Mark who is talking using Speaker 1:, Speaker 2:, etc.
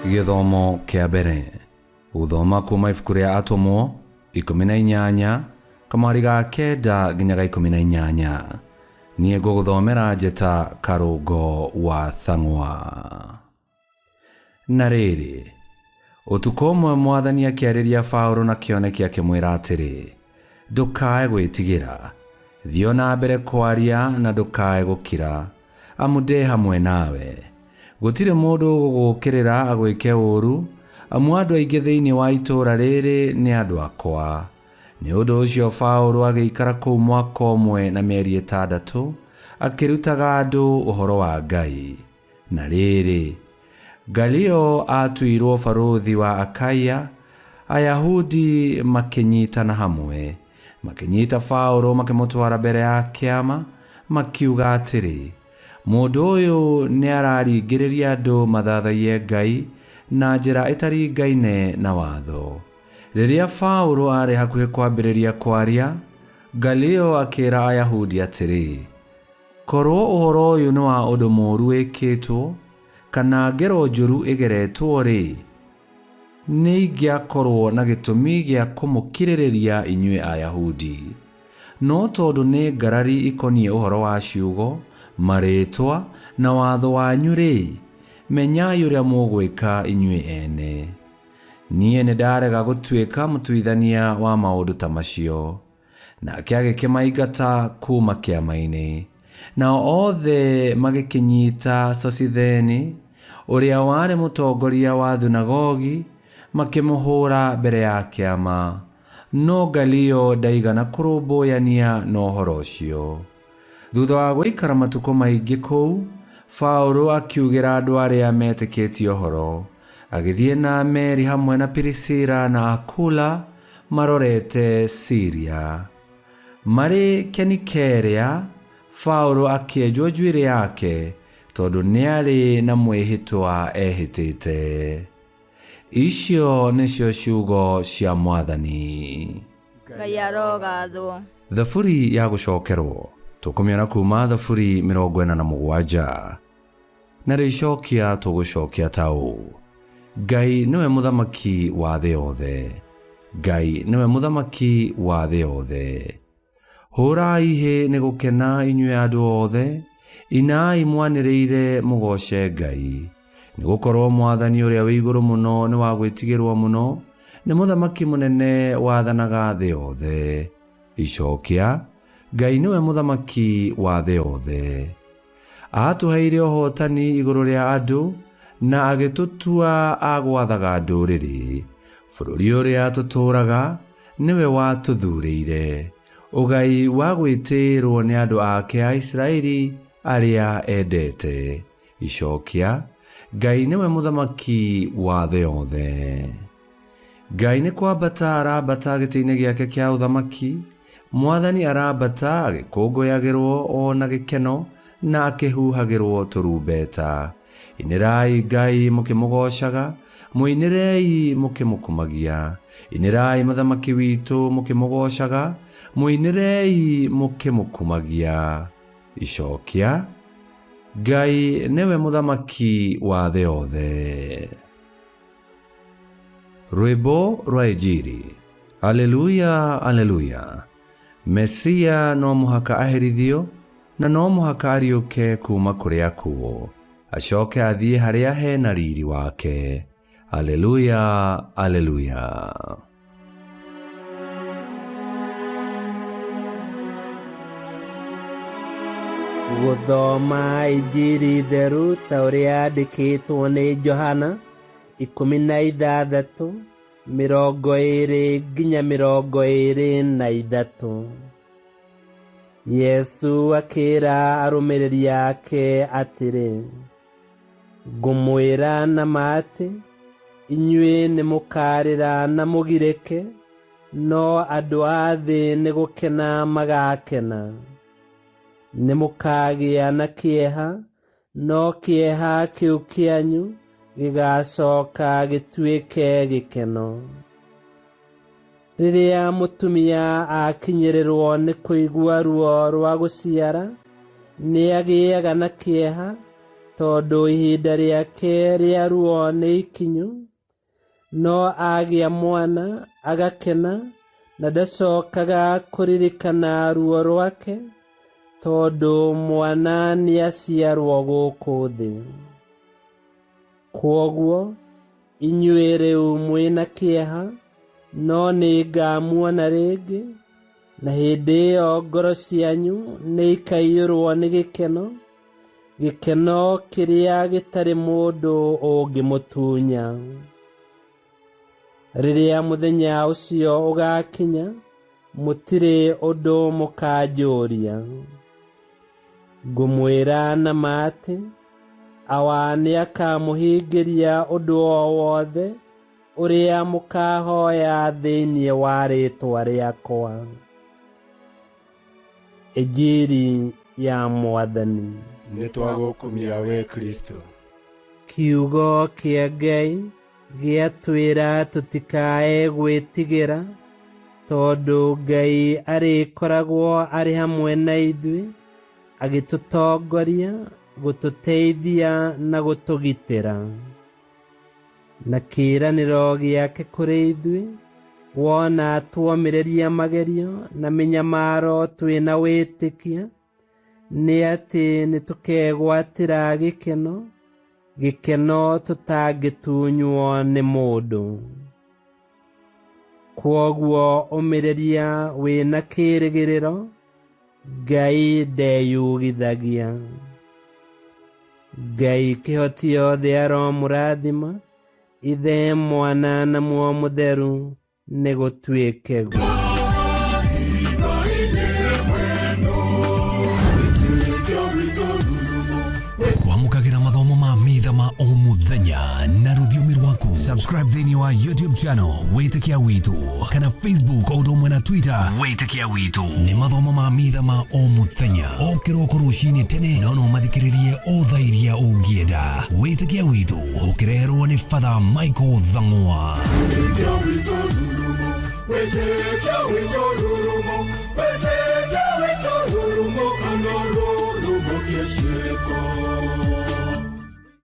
Speaker 1: Githomo kia mbere guthoma kuma ibuku ria Atomwo 18 kamwari ga 9 nginya ga 18. Nie nguguthomera njeta Karungo wa Thang'wa. Na rĩrĩ, ũtukũ ũmwe Mwathani akĩarĩria Paũlũ na kĩoneki akĩmwĩra atĩrĩ, ndũkae gwĩtigĩra, thiĩ o na mbere kwaria na ndũkae gũkira, amu ndĩ hamwe nawe. Gũtirĩ mũndũ ũgũgũkĩrĩra agwĩke ũũru, amu andũ aingĩ thĩinĩ wa itũũra rĩrĩ nĩ andũ akwa. Nĩ ũndũ ũcio Paũlũ agĩikara kũu mwaka ũmwe na mĩeri 6 akĩrutaga andũ ũhoro wa Ngai. Na rĩrĩ, Galio atuirwo barũthi wa Akaia, Ayahudi makĩnyitana hamwe, makĩnyita Paũlũ makĩmũtwara mbere ya kĩama, makiuga atĩrĩ, mũndũ ũyũ nĩ araringĩrĩria andũ mathathaiye Ngai na njĩra ĩtaringaine na watho. Rĩrĩa Paũlũ arĩ hakuhĩ kwambĩrĩria kwaria, Galio akĩra Ayahudi atĩrĩ, korwo ũhoro ũyũ nĩ wa ũndũ mũũru wĩkĩtwo, kana ngero njũru ĩgeretwo-rĩ, nĩ ingĩakorwo na gĩtũmi gĩa kũmũkirĩrĩria inyuĩ Ayahudi. No tondũ nĩ ngarari ikoniĩ ũhoro wa ciugo, marĩtwa na watho wanyu-rĩ, menyai ũrĩa mũgwĩka inyuĩ ene. Niĩ nĩndarega gũtuĩka mũtuithania wa maũndũ ta macio. Nake agĩkĩmaingata kuma kĩama-inĩ, nao othe magĩkĩnyita Sositheni, ũrĩa warĩ mũtongoria wa thunagogi, makĩmũhũra mbere ya kĩama. No Galio ndaigana kũrũmbũyania na ũhoro ũcio. Thutha wa gũikara matukũ maingĩ kũu, Paũlũ akiugĩra andũ arĩa metĩkĩtie ũhoro, agĩthiĩ na meri hamwe na Pirisila na Akula marorete Syria. Marĩ Kenikerea, Paũlũ akĩenjwo njuĩrĩ yake tondũ nĩ arĩ na mwĩhĩtwa ehĩtĩte. Icio nĩcio ciugo cia Mwathani.
Speaker 2: Ngai arogathwo.
Speaker 1: Thaburi ya gũcokerwo tũkũmĩona kuma thaburi 47. Na rĩcokia tũgũcokia ta ũũ: Ngai nĩwe mũthamaki wa thĩ yothe. Ngai nĩwe mũthamaki wa thĩ yothe. Hũrai hĩ nĩ gũkena inyuĩ andũ othe, inai mwanĩrĩire mũgoce Ngai. Nĩ gũkorwo Mwathani ũrĩa wĩ igũrũ mũno nĩ wa gwĩtigĩrwo mũno, nĩ mũthamaki mũnene wathanaga thĩ yothe. Icokia, Ngai nĩwe mũthamaki wa thĩ yothe. Aatũheire ũhootani igũrũ rĩa andũ, na agĩtũtua agwathaga ndũrĩrĩ. Bũrũri ũrĩa tũtũũraga nĩwe watũthuurĩire, ũgai wa gwĩtĩĩrwo nĩ andũ ake a Isiraeli arĩa endete. Icokia, Ngai nĩwe mũthamaki wa thĩ yothe. Ngai nĩ kwambata arambata gĩtĩ-inĩ gĩake kĩa ũthamaki, Mwathani arambata agĩkũngũyagĩrwo o na gĩkeno na akĩhuhagĩrwo tũrumbeta. Inĩrai Ngai mũkĩmũgocaga, mũinĩrei mũkĩmũkumagia. Inĩrai mũthamaki witũ mũkĩmũgocaga, mũinĩrei mũkĩmũkumagia. Icokia, Ngai nĩwe mũthamaki wa thĩ yothe. Rwĩmbo rwa Injili. Aleluya, aleluya. Mesia no mũhaka aherithio, na no mũhaka ariũke kuma kũrĩ akuũ, acoke athiĩ harĩa hena riri wake. Aleluya, aleluya.
Speaker 3: Gũthoma Injili theru ta ũrĩa yandĩkĩtwo nĩ Johana 16:20 nginya 23. Yesu akĩra arũmĩrĩri ake atĩrĩ, ngũmwĩra na ma atĩ, inyuĩ nĩ mũkarĩra na mũgirĩke, no andũ a thĩ nĩ gũkena magakena. Nĩ mũkagĩa na kĩeha, no kĩeha kĩu kĩanyu gĩgacoka gĩtuĩke gĩkeno. Rĩrĩa mũtumia akinyĩrĩrwo nĩ kũigua ruo rwa gũciara, nĩ agĩaga na kĩeha, tondũ ihinda rĩake rĩa ruo nĩ ikinyu, no agĩa mwana agakena na ndacokaga kũririkana ruo rwake, tondũ mwana nĩaciarwo gũkũ thĩ. Kwoguo inyuĩ rĩu mwĩna kĩeha, no nĩngamuona rĩngĩ, na hĩndĩ ĩyo ngoro cianyu nĩikaiyũrwo nĩ gĩkeno, gĩkeno kĩrĩa gĩtarĩ mũndũ ũngĩmũtunya. Rĩrĩa mũthenya ũcio ũgakinya, mũtirĩ ũndũ mũkanjũria. Ngũmwĩra na ma atĩ, awa nĩakamũhingĩria ũndũ o wothe ũrĩa mũkahoya thĩinĩ wa rĩĩtwa rĩakwa. Injili ya Mwathani.
Speaker 4: Nĩtwagũkumia we Kristo.
Speaker 3: Kiugo kĩa Ngai gĩatwĩra tũtikae gwĩtigĩra, tondũ Ngai arĩkoragwo arĩ hamwe na ithuĩ, agĩtũtongoria, gũtũteithia na gũtũgitĩra. Na kĩĩranĩro gĩake kũrĩ ithuĩ, wona tuomĩrĩria magerio na mĩnyamaro twĩna wĩtĩkia, nĩ atĩ nĩtũkegwatĩra gĩkeno, gĩkeno tũtangĩtunywo nĩ mũndũ. Kwoguo ũmĩrĩria wĩna kĩĩrĩgĩrĩro, Ngai ndeyugithagia. Ngai kĩhoti yothe aromũrathima, Ithe, Mwana na Muoyo Mũtheru, nĩ gũtuĩke guo.
Speaker 5: Kwamũkagĩra mathomo ma mitha ma o mũthenya na rũthiomi rwaku. Subscribe thĩinĩ wa YouTube channel Wĩtĩkia Witũ, kana Facebook o ũndũ ũmwe na Twitter Wĩtĩkia Witũ. Nĩ mathomo ma mitha ma o mũthenya, o kĩroko rũcinĩ tene, no mathikĩrĩrie o thaa iria ũngĩenda. Wĩtĩkia Witũ ũkĩreherwo nĩ Father Michael Thang'wa.
Speaker 4: Wĩtĩkia Witũ rurumo, Wĩtĩkia Witũ rurumo, Wĩtĩkia Witũ rurumo, kana rurumo kĩciko.